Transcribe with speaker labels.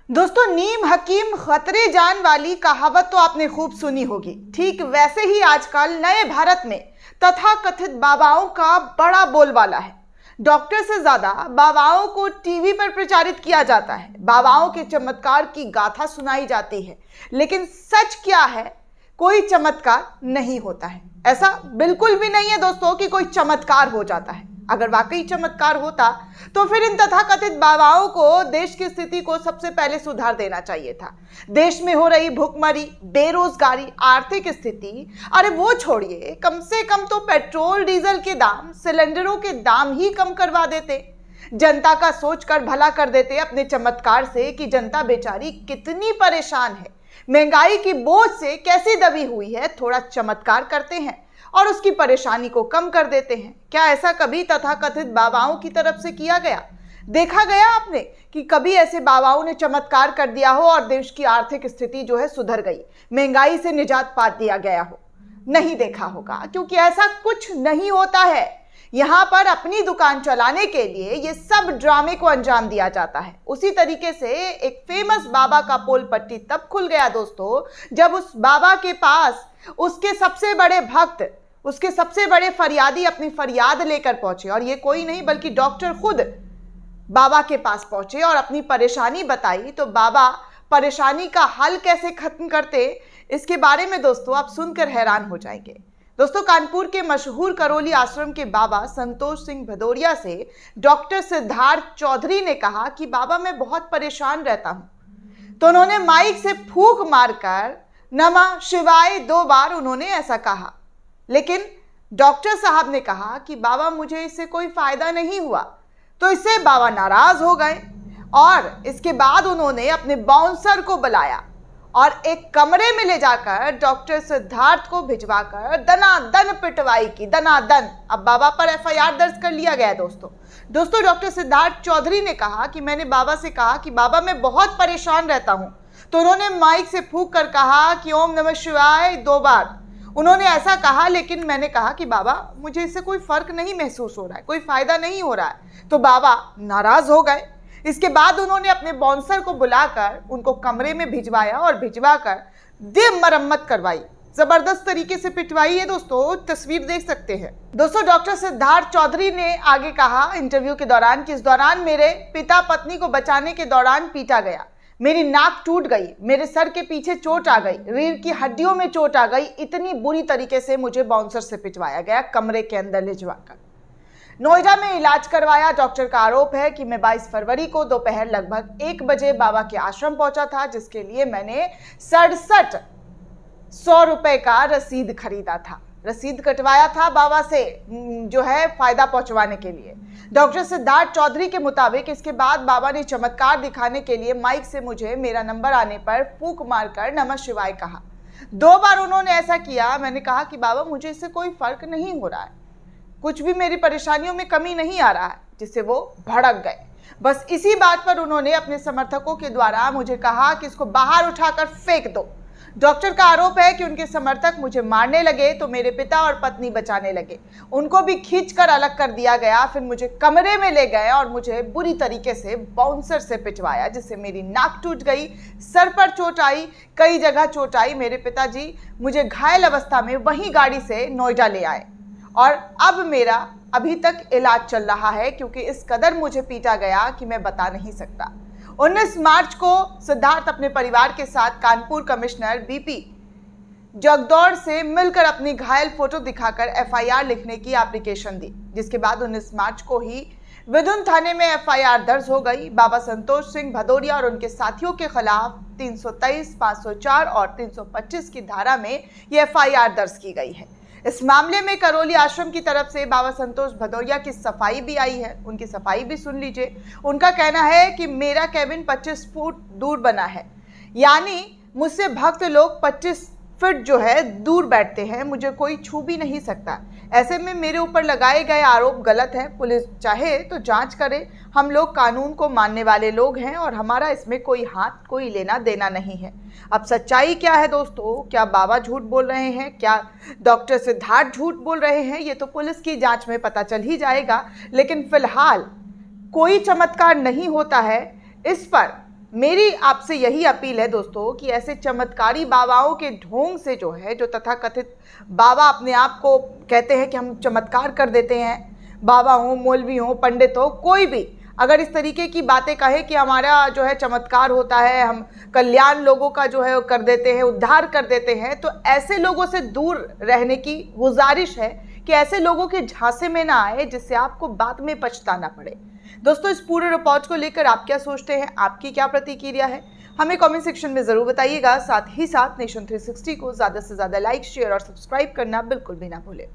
Speaker 1: दोस्तों, नीम हकीम खतरे जान वाली कहावत तो आपने खूब सुनी होगी। ठीक वैसे ही आजकल नए भारत में तथाकथित बाबाओं का बड़ा बोलबाला है। डॉक्टर से ज्यादा बाबाओं को टीवी पर प्रचारित किया जाता है, बाबाओं के चमत्कार की गाथा सुनाई जाती है। लेकिन सच क्या है? कोई चमत्कार नहीं होता है। ऐसा बिल्कुल भी नहीं है दोस्तों कि कोई चमत्कार हो जाता है। अगर वाकई चमत्कार होता तो फिर इन तथाकथित बाबाओं को देश की स्थिति को सबसे पहले सुधार देना चाहिए था। देश में हो रही भुखमरी, बेरोजगारी, आर्थिक स्थिति, अरे वो छोड़िए, कम से कम तो पेट्रोल डीजल के दाम, सिलेंडरों के दाम ही कम करवा देते। जनता का सोचकर भला कर देते अपने चमत्कार से कि जनता बेचारी कितनी परेशान है, महंगाई की बोझ से कैसी दबी हुई है। थोड़ा चमत्कार करते हैं और उसकी परेशानी को कम कर देते हैं। क्या ऐसा कभी तथाकथित बाबाओं की तरफ से किया गया? देखा गया आपने कि कभी ऐसे बाबाओं ने चमत्कार कर दिया हो और देश की आर्थिक स्थिति जो है सुधर गई, महंगाई से निजात पा दिया गया हो? नहीं देखा होगा, क्योंकि ऐसा कुछ नहीं होता है। यहां पर अपनी दुकान चलाने के लिए ये सब ड्रामे को अंजाम दिया जाता है। उसी तरीके से एक फेमस बाबा का पोल पट्टी तब खुल गया दोस्तों, जब उस बाबा के पास उसके सबसे बड़े भक्त, उसके सबसे बड़े फरियादी अपनी फरियाद लेकर पहुंचे। और ये कोई नहीं बल्कि डॉक्टर खुद बाबा के पास पहुंचे और अपनी परेशानी बताई। तो बाबा परेशानी का हल कैसे खत्म करते, इसके बारे में दोस्तों आप सुनकर हैरान हो जाएंगे। दोस्तों, कानपुर के मशहूर करौली आश्रम के बाबा संतोष सिंह भदौरिया से डॉक्टर सिद्धार्थ चौधरी ने कहा कि बाबा मैं बहुत परेशान रहता हूं। तो उन्होंने माइक से फूंक मारकर नमः शिवाय 2 बार उन्होंने ऐसा कहा। लेकिन डॉक्टर साहब ने कहा कि बाबा मुझे इससे कोई फायदा नहीं हुआ। तो इससे बाबा नाराज हो गए और इसके बाद उन्होंने अपने बाउंसर को बुलाया और एक कमरे में ले जाकर डॉक्टर सिद्धार्थ को भिजवाकर दनादन पिटवाई की, दनादन। अब बाबा पर एफआईआर दर्ज कर लिया गया है दोस्तों। डॉक्टर सिद्धार्थ चौधरी ने कहा कि मैंने बाबा से कहा कि बाबा मैं बहुत परेशान रहता हूं। तो उन्होंने माइक से फूंक कर कहा कि ओम नमः शिवाय 2 बार उन्होंने ऐसा कहा। लेकिन मैंने कहा कि बाबा मुझे इससे कोई फर्क नहीं महसूस हो रहा है, कोई फायदा नहीं हो रहा है। तो बाबा नाराज हो गए। इसके बाद उन्होंने अपने बाउंसर को बुलाकर उनको कमरे में भिजवाया और भिजवाकर देह मरम्मत करवाई, जबरदस्त तरीके से पिटवाई है दोस्तों। तस्वीर देख सकते हैं दोस्तों। डॉक्टर सिद्धार्थ चौधरी ने आगे कहा इंटरव्यू के दौरान कि इस दौरान मेरे पिता पत्नी को बचाने के दौरान पीटा गया, मेरी नाक टूट गई, मेरे सर के पीछे चोट आ गई, रीढ़ की हड्डियों में चोट आ गई। इतनी बुरी तरीके से मुझे बाउंसर से पिटवाया गया, कमरे के अंदर ले जाकर नोएडा में इलाज करवाया। डॉक्टर का आरोप है कि मैं 22 फरवरी को दोपहर लगभग 1 बजे बाबा के आश्रम पहुंचा था, जिसके लिए मैंने 6700 रुपए का रसीद खरीदा था, रसीद कटवाया था बाबा से जो है फायदा पहुंचवाने के लिए। डॉक्टर सिद्धार्थ चौधरी के मुताबिक इसके बाद बाबा ने चमत्कार दिखाने के लिए माइक से मुझे मेरा नंबर आने पर फूंक मारकर नमः शिवाय कहा। 2 बार उन्होंने ऐसा किया। मैंने कहा कि बाबा मुझे इससे कोई फर्क नहीं हो रहा है, कुछ भी मेरी परेशानियों में कमी नहीं आ रहा है, जिससे वो भड़क गए। बस इसी बात पर उन्होंने अपने समर्थकों के द्वारा मुझे कहा कि इसको बाहर उठाकर फेंक दो। डॉक्टर का आरोप है कि उनके समर्थक मुझे मारने लगे तो मेरे पिता और पत्नी बचाने लगे, उनको भी खींचकर अलग कर दिया गया। फिर मुझे कमरे में ले गए और मुझे बुरी तरीके से बाउंसर से पिटवाया, जिससे मेरी नाक टूट गई, सर पर चोट आई, कई जगह चोट आई। मेरे पिताजी मुझे घायल अवस्था में वहीं गाड़ी से नोएडा ले आए और अब मेरा अभी तक इलाज चल रहा है, क्योंकि इस कदर मुझे पीटा गया कि मैं बता नहीं सकता। 19 मार्च को सिद्धार्थ अपने परिवार के साथ कानपुर कमिश्नर बीपी जगदौड़ से मिलकर अपनी घायल फोटो दिखाकर एफआईआर लिखने की एप्लीकेशन दी, जिसके बाद 19 मार्च को ही विधुन थाने में एफआईआर दर्ज हो गई। बाबा संतोष सिंह भदौरिया और उनके साथियों के खिलाफ 323, 504 और 325 की धारा में यह एफआईआर दर्ज की गई है। इस मामले में करौली आश्रम की तरफ से बाबा संतोष भदौरिया की सफाई भी आई है। उनकी सफाई भी सुन लीजिए। उनका कहना है कि मेरा केबिन 25 फुट दूर बना है, यानी मुझसे भक्त लोग 25 फीट जो है दूर बैठते हैं, मुझे कोई छू भी नहीं सकता। ऐसे में मेरे ऊपर लगाए गए आरोप गलत है। पुलिस चाहे तो जांच करे, हम लोग कानून को मानने वाले लोग हैं और हमारा इसमें कोई हाथ कोई लेना देना नहीं है। अब सच्चाई क्या है दोस्तों? क्या बाबा झूठ बोल रहे हैं? क्या डॉक्टर सिद्धार्थ झूठ बोल रहे हैं? ये तो पुलिस की जांच में पता चल ही जाएगा। लेकिन फिलहाल कोई चमत्कार नहीं होता है, इस पर मेरी आपसे यही अपील है दोस्तों कि ऐसे चमत्कारी बाबाओं के ढोंग से जो है, जो तथाकथित बाबा अपने आप को कहते हैं कि हम चमत्कार कर देते हैं, बाबा हो, मौलवी हो, पंडित हो, कोई भी अगर इस तरीके की बातें कहे कि हमारा जो है चमत्कार होता है, हम कल्याण लोगों का जो है कर देते हैं, उद्धार कर देते हैं, तो ऐसे लोगों से दूर रहने की गुजारिश है कि ऐसे लोगों के झांसे में ना आए जिससे आपको बाद में पछताना पड़े। दोस्तों, इस पूरे रिपोर्ट को लेकर आप क्या सोचते हैं, आपकी क्या प्रतिक्रिया है, हमें कमेंट सेक्शन में जरूर बताइएगा। साथ ही साथ नेशन 360 को ज़्यादा से ज़्यादा लाइक, शेयर और सब्सक्राइब करना बिल्कुल भी ना भूलें।